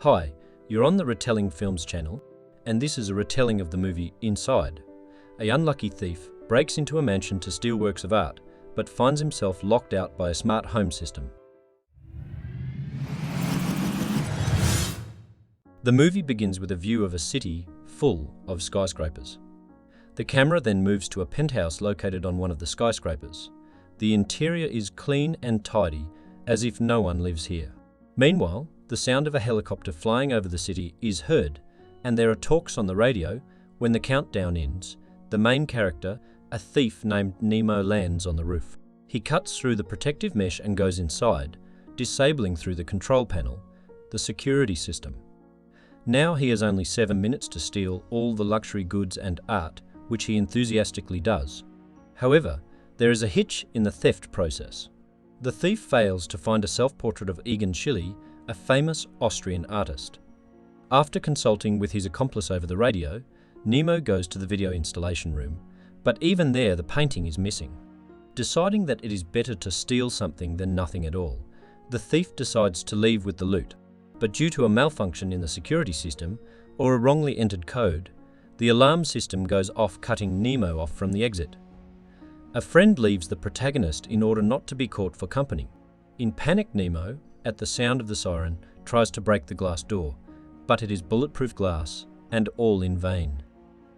Hi, you're on the Retelling Films channel, and this is a retelling of the movie Inside. A unlucky thief breaks into a mansion to steal works of art, but finds himself locked out by a smart home system. The movie begins with a view of a city full of skyscrapers. The camera then moves to a penthouse located on one of the skyscrapers. The interior is clean and tidy, as if no one lives here. Meanwhile, the sound of a helicopter flying over the city is heard, and there are talks on the radio. When the countdown ends, the main character, a thief named Nemo, lands on the roof. He cuts through the protective mesh and goes inside, disabling through the control panel the security system. Now he has only 7 minutes to steal all the luxury goods and art, which he enthusiastically does. However, there is a hitch in the theft process. The thief fails to find a self-portrait of Egon Schiele, a famous Austrian artist. After consulting with his accomplice over the radio, Nemo goes to the video installation room, but even there the painting is missing. Deciding that it is better to steal something than nothing at all, the thief decides to leave with the loot, but due to a malfunction in the security system or a wrongly entered code, the alarm system goes off, cutting Nemo off from the exit. A friend leaves the protagonist in order not to be caught for company. In panic, Nemo, at the sound of the siren, tries to break the glass door, but it is bulletproof glass, and all in vain.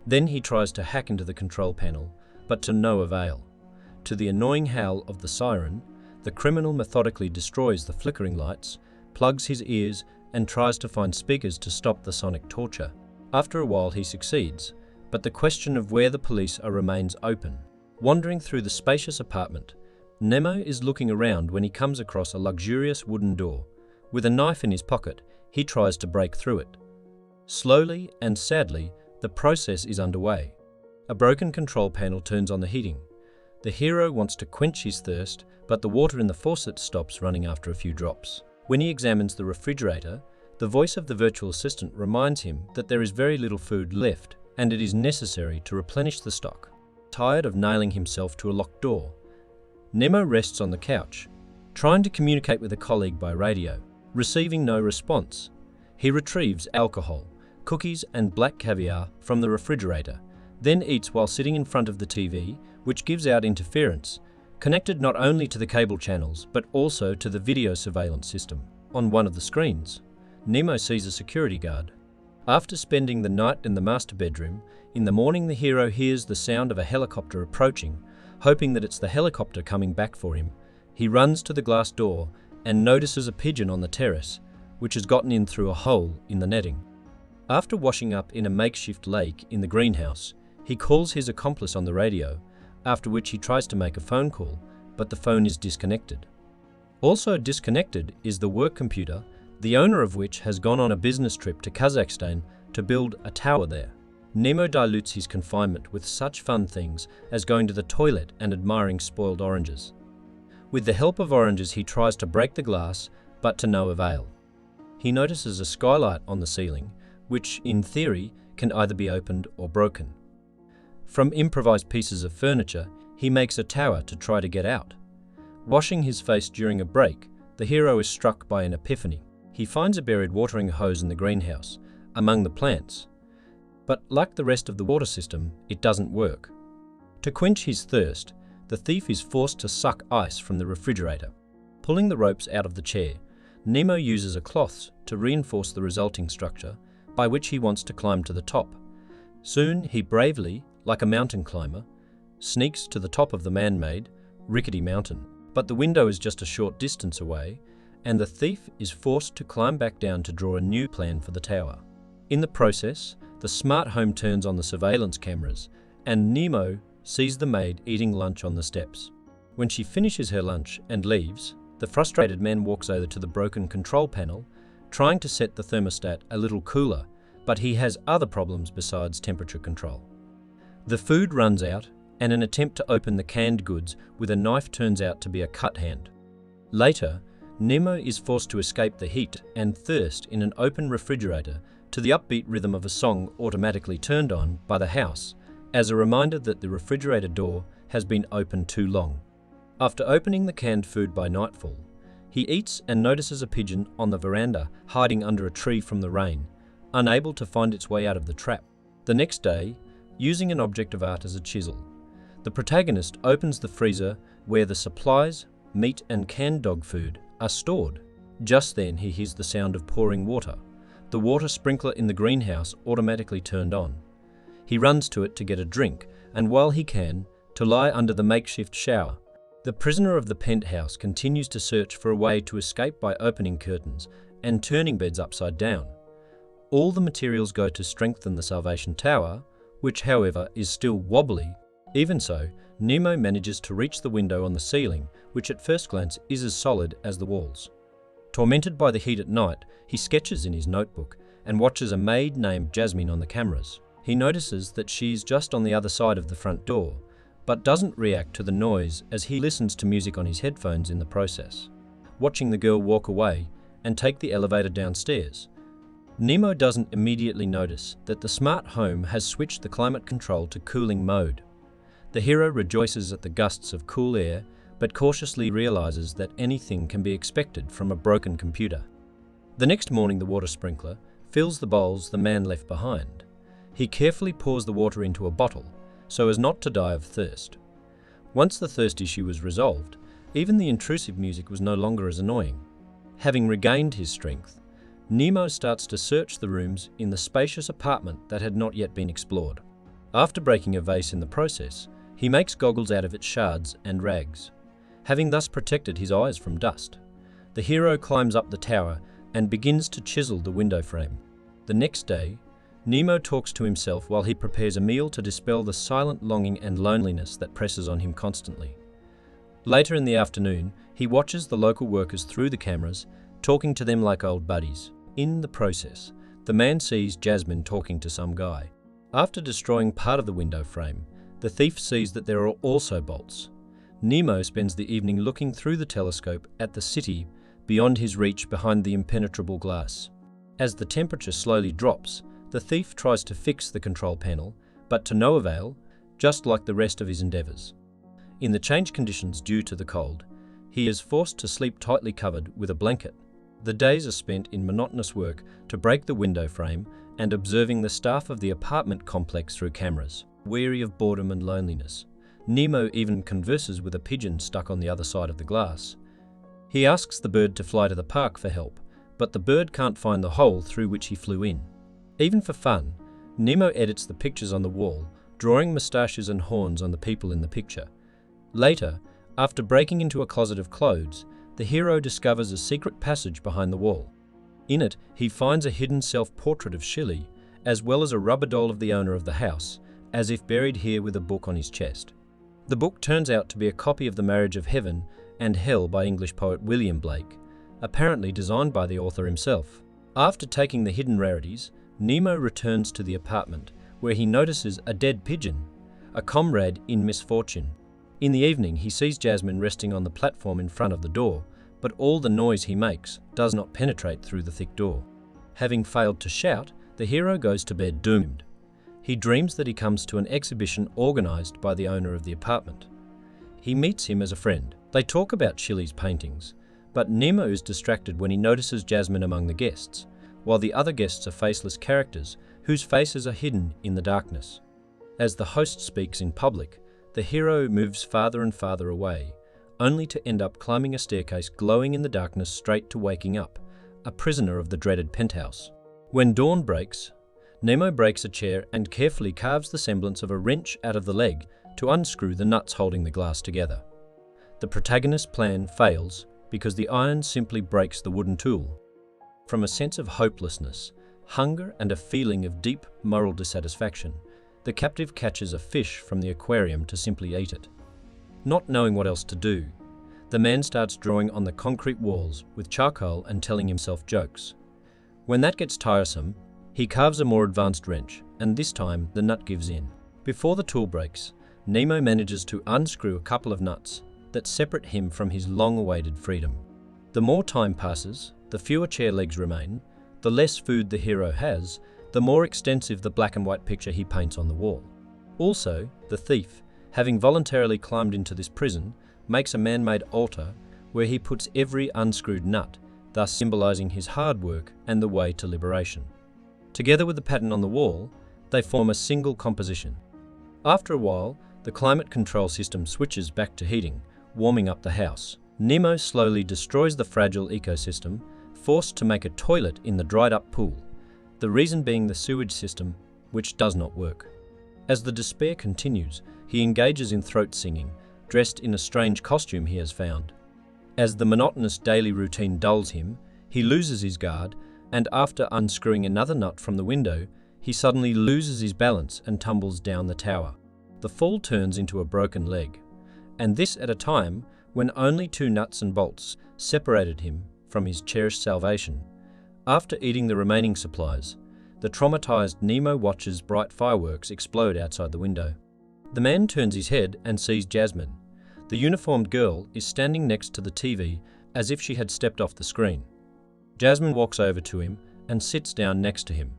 Then he tries to hack into the control panel, but to no avail. To the annoying howl of the siren, the criminal methodically destroys the flickering lights, plugs his ears, and tries to find speakers to stop the sonic torture. After a while he succeeds, but the question of where the police are remains open. Wandering through the spacious apartment, Nemo is looking around when he comes across a luxurious wooden door. With a knife in his pocket, he tries to break through it. Slowly and sadly, the process is underway. A broken control panel turns on the heating. The hero wants to quench his thirst, but the water in the faucet stops running after a few drops. When he examines the refrigerator, the voice of the virtual assistant reminds him that there is very little food left, and it is necessary to replenish the stock. Tired of nailing himself to a locked door, Nemo rests on the couch, trying to communicate with a colleague by radio. Receiving no response, he retrieves alcohol, cookies and black caviar from the refrigerator, then eats while sitting in front of the TV, which gives out interference, connected not only to the cable channels but also to the video surveillance system. On one of the screens, Nemo sees a security guard. After spending the night in the master bedroom, in the morning the hero hears the sound of a helicopter approaching. Hoping that it's the helicopter coming back for him, he runs to the glass door and notices a pigeon on the terrace, which has gotten in through a hole in the netting. After washing up in a makeshift lake in the greenhouse, he calls his accomplice on the radio, after which he tries to make a phone call, but the phone is disconnected. Also disconnected is the work computer, the owner of which has gone on a business trip to Kazakhstan to build a tower there. Nemo dilutes his confinement with such fun things as going to the toilet and admiring spoiled oranges. With the help of oranges he tries to break the glass, but to no avail. He notices a skylight on the ceiling, which, in theory, can either be opened or broken. From improvised pieces of furniture, he makes a tower to try to get out. Washing his face during a break, the hero is struck by an epiphany. He finds a buried watering hose in the greenhouse, among the plants. But like the rest of the water system, it doesn't work. To quench his thirst, the thief is forced to suck ice from the refrigerator. Pulling the ropes out of the chair, Nemo uses a cloth to reinforce the resulting structure, by which he wants to climb to the top. Soon he bravely, like a mountain climber, sneaks to the top of the man-made, rickety mountain. But the window is just a short distance away, and the thief is forced to climb back down to draw a new plan for the tower. In the process, the smart home turns on the surveillance cameras, and Nemo sees the maid eating lunch on the steps. When she finishes her lunch and leaves, the frustrated man walks over to the broken control panel, trying to set the thermostat a little cooler, but he has other problems besides temperature control. The food runs out, and an attempt to open the canned goods with a knife turns out to be a cut hand. Later, Nemo is forced to escape the heat and thirst in an open refrigerator to the upbeat rhythm of a song automatically turned on by the house, as a reminder that the refrigerator door has been open too long. After opening the canned food by nightfall, He eats and notices a pigeon on the veranda hiding under a tree from the rain, unable to find its way out of the trap. The next day, using an object of art as a chisel, the protagonist opens the freezer where the supplies, meat and canned dog food, are stored. Just then he hears the sound of pouring water. The water sprinkler in the greenhouse automatically turned on. He runs to it to get a drink, and while he can, to lie under the makeshift shower. The prisoner of the penthouse continues to search for a way to escape by opening curtains and turning beds upside down. All the materials go to strengthen the Salvation Tower, which however is still wobbly. Even so, Nemo manages to reach the window on the ceiling, which at first glance is as solid as the walls. Tormented by the heat at night, he sketches in his notebook and watches a maid named Jasmine on the cameras. He notices that she is just on the other side of the front door, but doesn't react to the noise as he listens to music on his headphones in the process, watching the girl walk away and take the elevator downstairs. Nemo doesn't immediately notice that the smart home has switched the climate control to cooling mode. The hero rejoices at the gusts of cool air, but cautiously realizes that anything can be expected from a broken computer. The next morning, the water sprinkler fills the bowls the man left behind. He carefully pours the water into a bottle so as not to die of thirst. Once the thirst issue was resolved, even the intrusive music was no longer as annoying. Having regained his strength, Nemo starts to search the rooms in the spacious apartment that had not yet been explored. After breaking a vase in the process, he makes goggles out of its shards and rags, having thus protected his eyes from dust. The hero climbs up the tower and begins to chisel the window frame. The next day, Nemo talks to himself while he prepares a meal to dispel the silent longing and loneliness that presses on him constantly. Later in the afternoon, he watches the local workers through the cameras, talking to them like old buddies. In the process, the man sees Jasmine talking to some guy. After destroying part of the window frame, the thief sees that there are also bolts. Nemo spends the evening looking through the telescope at the city beyond his reach behind the impenetrable glass. As the temperature slowly drops, the thief tries to fix the control panel, but to no avail, just like the rest of his endeavours. In the changed conditions due to the cold, he is forced to sleep tightly covered with a blanket. The days are spent in monotonous work to break the window frame and observing the staff of the apartment complex through cameras. Weary of boredom and loneliness, Nemo even converses with a pigeon stuck on the other side of the glass. He asks the bird to fly to the park for help, but the bird can't find the hole through which he flew in. Even for fun, Nemo edits the pictures on the wall, drawing moustaches and horns on the people in the picture. Later, after breaking into a closet of clothes, the hero discovers a secret passage behind the wall. In it, he finds a hidden self-portrait of Shelley, as well as a rubber doll of the owner of the house, as if buried here with a book on his chest. The book turns out to be a copy of The Marriage of Heaven and Hell by English poet William Blake, apparently designed by the author himself. After taking the hidden rarities, Nemo returns to the apartment, where he notices a dead pigeon, a comrade in misfortune. In the evening, he sees Jasmine resting on the platform in front of the door, but all the noise he makes does not penetrate through the thick door. Having failed to shout, the hero goes to bed doomed. He dreams that he comes to an exhibition organised by the owner of the apartment. He meets him as a friend. They talk about Shelley's paintings, but Nemo is distracted when he notices Jasmine among the guests, while the other guests are faceless characters whose faces are hidden in the darkness. As the host speaks in public, the hero moves farther and farther away, only to end up climbing a staircase glowing in the darkness straight to waking up, a prisoner of the dreaded penthouse. When dawn breaks, Nemo breaks a chair and carefully carves the semblance of a wrench out of the leg to unscrew the nuts holding the glass together. The protagonist's plan fails because the iron simply breaks the wooden tool. From a sense of hopelessness, hunger and a feeling of deep moral dissatisfaction, the captive catches a fish from the aquarium to simply eat it. Not knowing what else to do, the man starts drawing on the concrete walls with charcoal and telling himself jokes. When that gets tiresome, he carves a more advanced wrench, and this time the nut gives in. Before the tool breaks, Nemo manages to unscrew a couple of nuts that separate him from his long-awaited freedom. The more time passes, the fewer chair legs remain, the less food the hero has, the more extensive the black and white picture he paints on the wall. Also, the thief, having voluntarily climbed into this prison, makes a man-made altar where he puts every unscrewed nut, thus symbolizing his hard work and the way to liberation. Together with the pattern on the wall, they form a single composition. After a while, the climate control system switches back to heating, warming up the house. Nemo slowly destroys the fragile ecosystem, forced to make a toilet in the dried-up pool, the reason being the sewage system, which does not work. As the despair continues, he engages in throat singing, dressed in a strange costume he has found. As the monotonous daily routine dulls him, he loses his guard, and after unscrewing another nut from the window, he suddenly loses his balance and tumbles down the tower. The fall turns into a broken leg, and this at a time when only 2 nuts and bolts separated him from his cherished salvation. After eating the remaining supplies, the traumatized Nemo watches bright fireworks explode outside the window. The man turns his head and sees Jasmine. The uniformed girl is standing next to the TV as if she had stepped off the screen. Jasmine walks over to him and sits down next to him.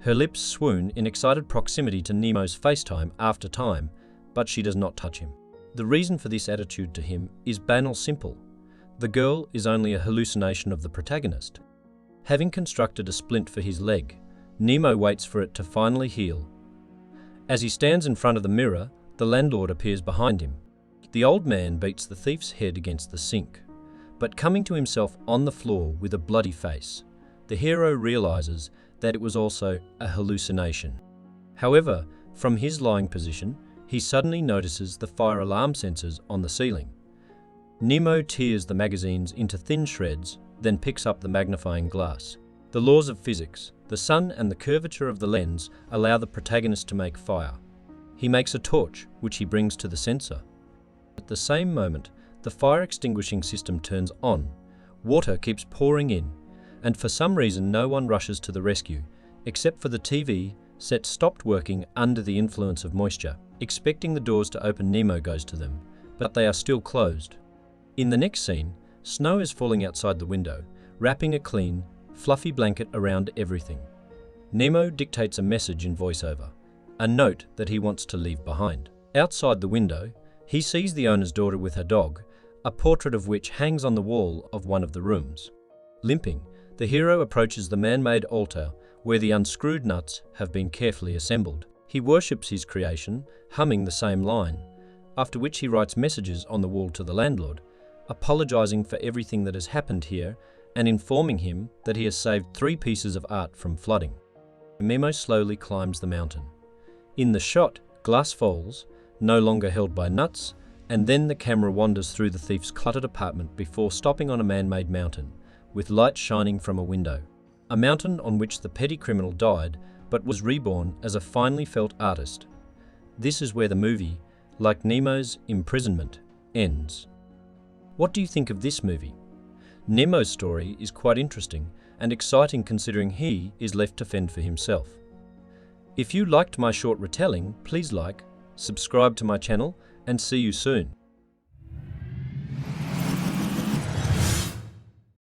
Her lips swoon in excited proximity to Nemo's FaceTime after time, but she does not touch him. The reason for this attitude to him is banal simple. The girl is only a hallucination of the protagonist. Having constructed a splint for his leg, Nemo waits for it to finally heal. As he stands in front of the mirror, the landlord appears behind him. The old man beats the thief's head against the sink, but coming to himself on the floor with a bloody face, the hero realizes that it was also a hallucination. However, from his lying position, he suddenly notices the fire alarm sensors on the ceiling. Nemo tears the magazines into thin shreds, then picks up the magnifying glass. The laws of physics, the sun and the curvature of the lens allow the protagonist to make fire. He makes a torch, which he brings to the sensor. At the same moment, the fire extinguishing system turns on. Water keeps pouring in, and for some reason no one rushes to the rescue, except for the TV set stopped working under the influence of moisture. Expecting the doors to open, Nemo goes to them, but they are still closed. In the next scene, snow is falling outside the window, wrapping a clean, fluffy blanket around everything. Nemo dictates a message in voiceover, a note that he wants to leave behind. Outside the window, he sees the owner's daughter with her dog, a portrait of which hangs on the wall of one of the rooms. Limping, the hero approaches the man-made altar where the unscrewed nuts have been carefully assembled. He worships his creation, humming the same line, after which he writes messages on the wall to the landlord, apologizing for everything that has happened here and informing him that he has saved 3 pieces of art from flooding. Nemo slowly climbs the mountain. In the shot, glass falls, no longer held by nuts, and then the camera wanders through the thief's cluttered apartment before stopping on a man-made mountain, with light shining from a window. A mountain on which the petty criminal died, but was reborn as a finely felt artist. This is where the movie, like Nemo's imprisonment, ends. What do you think of this movie? Nemo's story is quite interesting and exciting considering he is left to fend for himself. If you liked my short retelling, please like, subscribe to my channel, and see you soon.